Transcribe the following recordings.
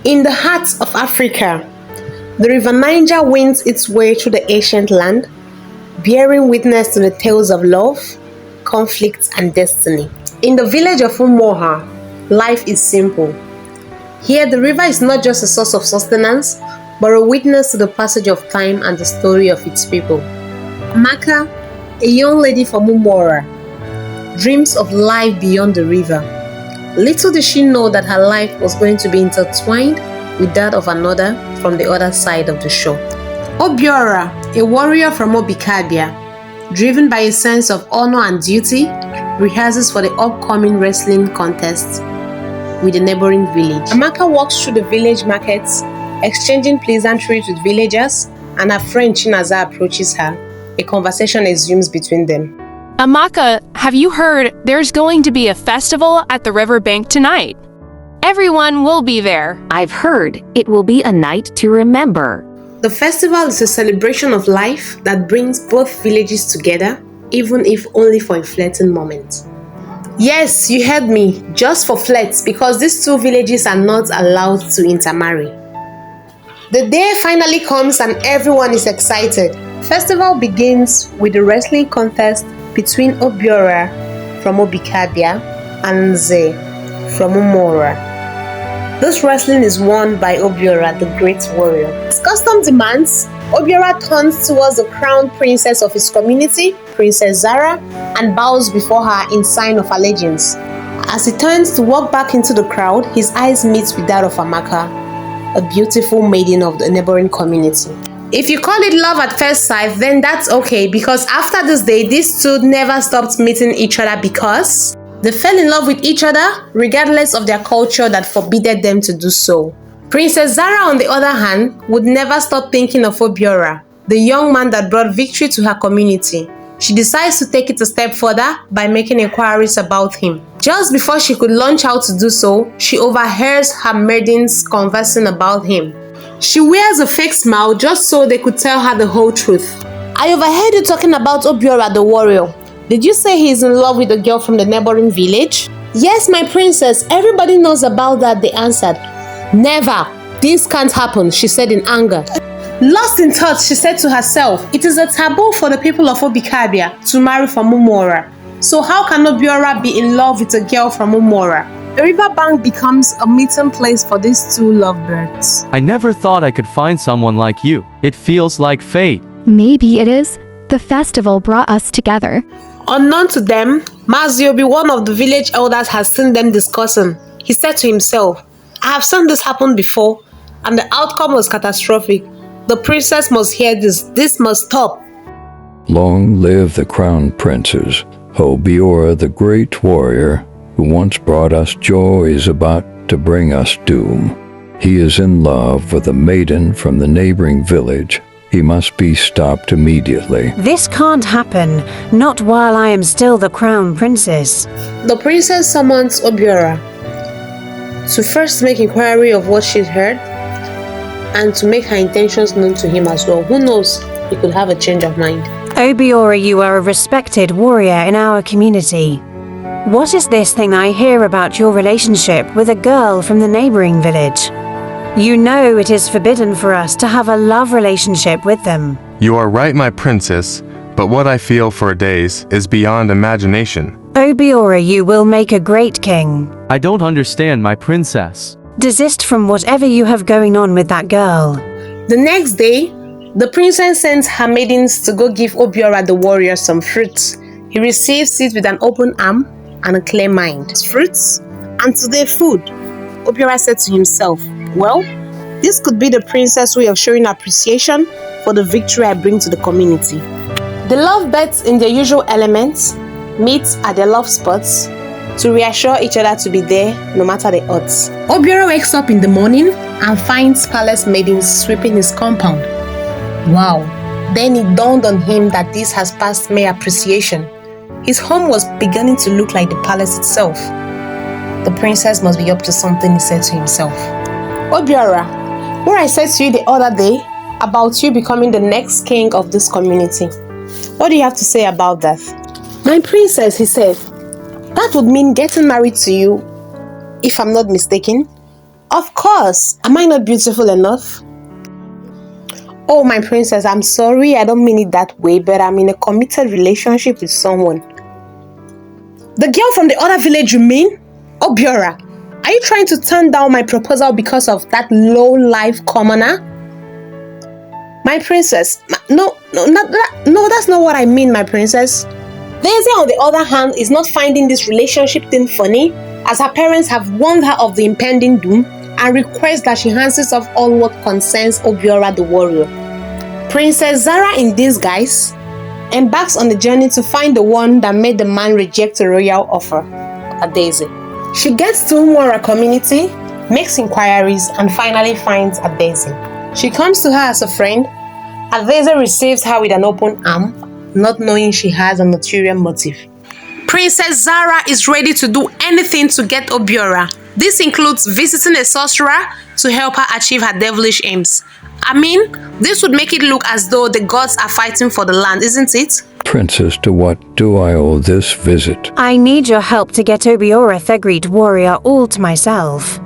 In the heart of Africa, the river Niger winds its way through the ancient land, bearing witness to the tales of love, conflict, and destiny. In the village of Umuoha, life is simple. Here, the river is not just a source of sustenance, but a witness to the passage of time and the story of its people. Amaka, a young lady from Umuoha, dreams of life beyond the river. Little did she know that her life was going to be intertwined with that of another from the other side of the shore. Obiora, a warrior from Obikabia, driven by a sense of honor and duty, rehearses for the upcoming wrestling contest with the neighboring village. Amaka walks through the village markets, exchanging pleasantries with villagers, and her friend Chinaza approaches her. A conversation resumes between them. Amaka, have you heard there's going to be a festival at the riverbank tonight? Everyone will be there. I've heard it will be a night to remember. The festival is a celebration of life that brings both villages together, even if only for a fleeting moment. Yes, you heard me, just for flirts, because these two villages are not allowed to intermarry. The day finally comes and everyone is excited. Festival begins with the wrestling contest between Obiora from Obikabia and Nze from Umuoha. This wrestling is won by Obiora, the great warrior. As custom demands, Obiora turns towards the crown princess of his community, Princess Zara, and bows before her in sign of allegiance. As he turns to walk back into the crowd, his eyes meet with that of Amaka, a beautiful maiden of the neighboring community. If you call it love at first sight, then that's okay, because after this day, these two never stopped meeting each other because they fell in love with each other regardless of their culture that forbidded them to do so. Princess Zara, on the other hand, would never stop thinking of Obiora, the young man that brought victory to her community. She decides to take it a step further by making inquiries about him. Just before she could launch out to do so, she overhears her maidens conversing about him. She wears a fake smile just so they could tell her the whole truth. I overheard you talking about Obiora the warrior. Did you say he is in love with a girl from the neighboring village? Yes, my princess. Everybody knows about that, they answered. Never. This can't happen, she said in anger. Lost in thought, she said to herself, it is a taboo for the people of Obikabia to marry from Umuoha. So how can Obiora be in love with a girl from Umuoha? The riverbank becomes a meeting place for these two lovebirds. I never thought I could find someone like you. It feels like fate. Maybe it is. The festival brought us together. Unknown to them, Maziobi, one of the village elders, has seen them discussing. He said to himself, I have seen this happen before, and the outcome was catastrophic. The princess must hear this. This must stop. Long live the crown princes. Obiora, the great warrior, who once brought us joy, is about to bring us doom. He is in love with a maiden from the neighboring village. He must be stopped immediately. This can't happen, not while I am still the crown princess. The princess summons Obiora to first make inquiry of what she'd heard and to make her intentions known to him as well. Who knows, he could have a change of mind. Obiora, you are a respected warrior in our community. What is this thing I hear about your relationship with a girl from the neighboring village? You know it is forbidden for us to have a love relationship with them. You are right, my princess, but what I feel for days is beyond imagination. Obiora, you will make a great king. I don't understand, my princess. Desist from whatever you have going on with that girl. The next day, the princess sends her maidens to go give Obiora the warrior some fruits. He receives it with an open arm and a clear mind. Fruits, and today food. Obiora said to himself, well, this could be the princess' way of showing appreciation for the victory I bring to the community. The lovebirds in their usual elements meet at their love spots to reassure each other to be there no matter the odds. Obiora wakes up in the morning and finds palace maidens sweeping his compound. Wow, then it dawned on him that this has passed mere appreciation. His home was beginning to look like the palace itself. The princess must be up to something, he said to himself. Obiora, what I said to you the other day about you becoming the next king of this community, what do you have to say about that? My princess, he said, that would mean getting married to you, if I'm not mistaken. Of course. Am I not beautiful enough? Oh, my princess, I'm sorry. I don't mean it that way, but I'm in a committed relationship with someone. The girl from the other village, you mean? Obiora, are you trying to turn down my proposal because of that low-life commoner? My princess, no, that's not what I mean, my princess. Daisy, on the other hand, is not finding this relationship thing funny, as her parents have warned her of the impending doom and request that she hands off all what concerns Obiora the warrior. Princess Zara, in disguise, embarks on the journey to find the one that made the man reject a royal offer, Daisy. She gets to Umwara community, makes inquiries, and finally finds Daisy. She comes to her as a friend. Daisy receives her with an open arm, not knowing she has an ulterior motive. Princess Zara is ready to do anything to get Obiora. This includes visiting a sorcerer to help her achieve her devilish aims. I mean, this would make it look as though the gods are fighting for the land, isn't it? Princess, to what do I owe this visit? I need your help to get Obiora the Great Warrior all to myself.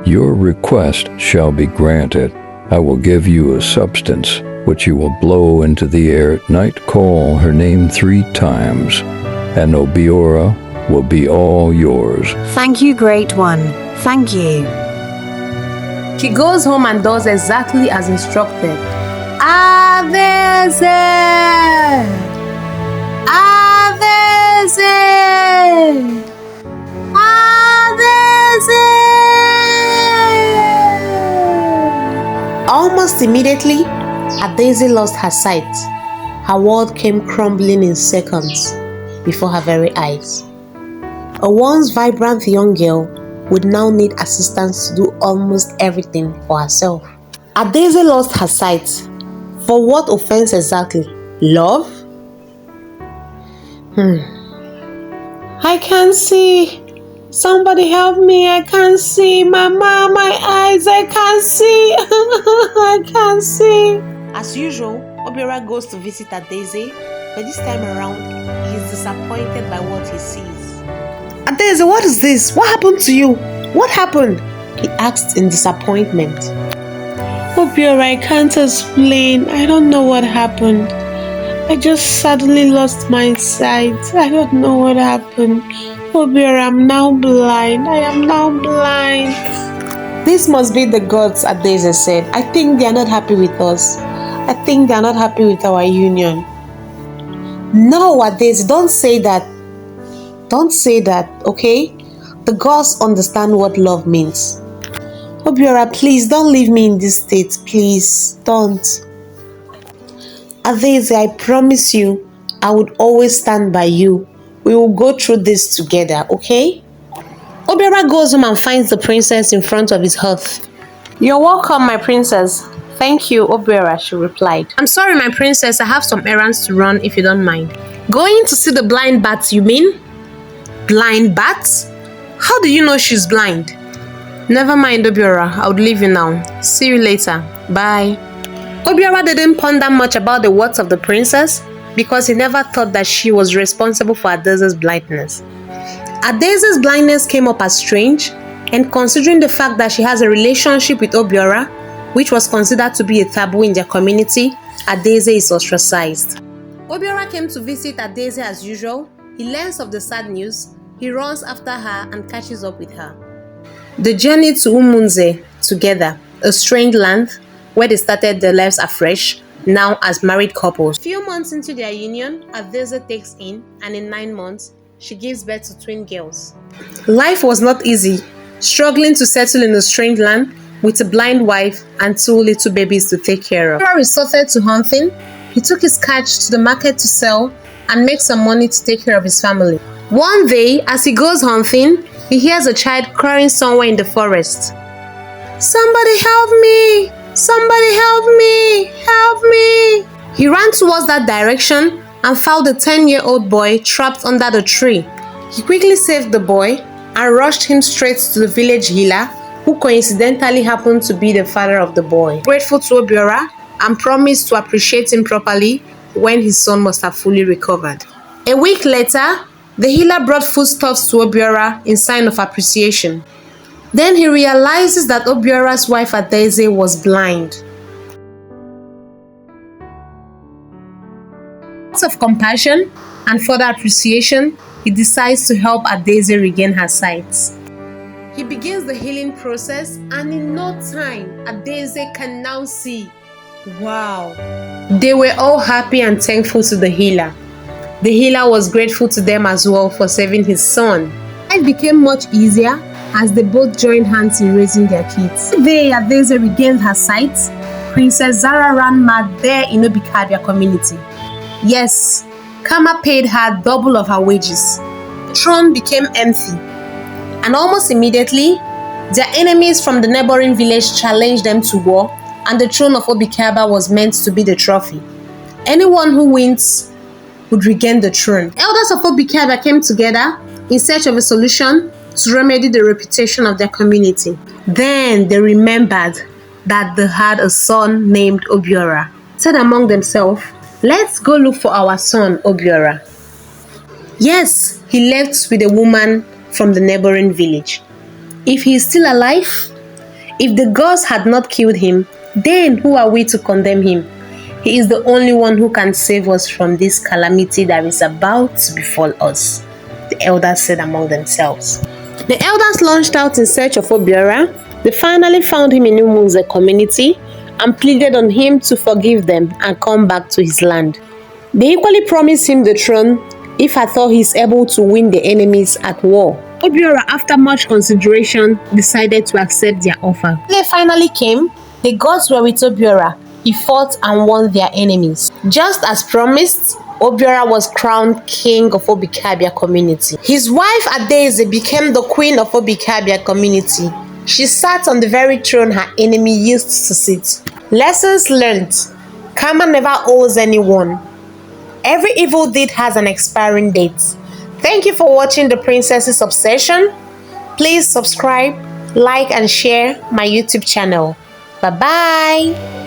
Your request shall be granted. I will give you a substance which you will blow into the air at night. Call her name 3 times, and Obiora will be all yours. Thank you, Great One. Thank you. She goes home and does exactly as instructed. Adeze! Adeze! Adeze! Almost immediately, Adeze lost her sight. Her world came crumbling in seconds before her very eyes. A once vibrant young girl would now need assistance to do almost everything for herself. Adeze lost her sight. For what offense exactly? Love? I can't see. Somebody help me. I can't see. Mama, my eyes. I can't see. I can't see. As usual, Obiora goes to visit Adeze, but this time around, he is disappointed by what he sees. Adeze, what is this? What happened to you? What happened? He asked in disappointment. Obiora, I can't explain. I don't know what happened. I just suddenly lost my sight. I don't know what happened. Obiora, I'm now blind. I am now blind. This must be the gods, Adeze said. I think they are not happy with us. I think they are not happy with our union. No, Adeze, don't say that. Don't say that, okay? The gods understand what love means. Obiora, please don't leave me in this state. Please, don't. Adeze, I promise you, I would always stand by you. We will go through this together, okay? Obiora goes home and finds the princess in front of his hearth. You're welcome, my princess. Thank you, Obiora, she replied. I'm sorry, my princess. I have some errands to run, if you don't mind. Going to see the blind bat, you mean? Blind bat? How do you know she's blind? Never mind, Obiora. I would leave you now. See you later. Bye. Obiora didn't ponder much about the words of the princess because he never thought that she was responsible for Adeze's blindness. Adeze's blindness came up as strange, and considering the fact that she has a relationship with Obiora, which was considered to be a taboo in their community, Adeze is ostracized. Obiora came to visit Adeze as usual. He learns of the sad news. He runs after her and catches up with her. The journey to Umunze together, a strange land where they started their lives afresh, now as married couples. A few months into their union, Adeze takes in, and in 9 months, she gives birth to twin girls. Life was not easy, struggling to settle in a strange land with a blind wife and 2 little babies to take care of. Before he resorted to hunting, he took his catch to the market to sell and make some money to take care of his family. One day, as he goes hunting, he hears a child crying somewhere in the forest. Somebody help me! Somebody help me! Help me! He ran towards that direction and found a 10-year-old boy trapped under the tree. He quickly saved the boy and rushed him straight to the village healer, who coincidentally happened to be the father of the boy. Grateful to Obiora and promised to appreciate him properly when his son must have fully recovered. A week later, the healer brought foodstuffs to Obiora in sign of appreciation. Then he realizes that Obiora's wife Adaeze was blind. Out of compassion and further appreciation, he decides to help Adaeze regain her sight. He begins the healing process, and in no time, Adaeze can now see. Wow! They were all happy and thankful to the healer. The healer was grateful to them as well for saving his son. Life became much easier as they both joined hands in raising their kids. The day Adaeze regained her sight, Princess Zara ran mad there in Obikabia community. Yes, Kama paid her double of her wages. The throne became empty, and almost immediately, their enemies from the neighboring village challenged them to war, and the throne of Obikabia was meant to be the trophy. Anyone who wins would regain the throne. Elders of Obikabia came together in search of a solution to remedy the reputation of their community. Then they remembered that they had a son named Obiora. Said among themselves, "Let's go look for our son Obiora." Yes, he left with a woman from the neighboring village. If he is still alive, if the gods had not killed him, then who are we to condemn him? He is the only one who can save us from this calamity that is about to befall us, the elders said among themselves. The elders launched out in search of Obiora. They finally found him in Umuze community and pleaded on him to forgive them and come back to his land. They equally promised him the throne if at all he is able to win the enemies at war. Obiora, after much consideration, decided to accept their offer. When they finally came, the gods were with Obiora. He fought and won their enemies. Just as promised, Obiora was crowned king of Obikabia community. His wife Adaeze became the queen of Obikabia community. She sat on the very throne her enemy used to sit. Lessons learned. Karma never owes anyone. Every evil deed has an expiring date. Thank you for watching The Princess's Obsession. Please subscribe, like and share my YouTube channel. Bye-bye.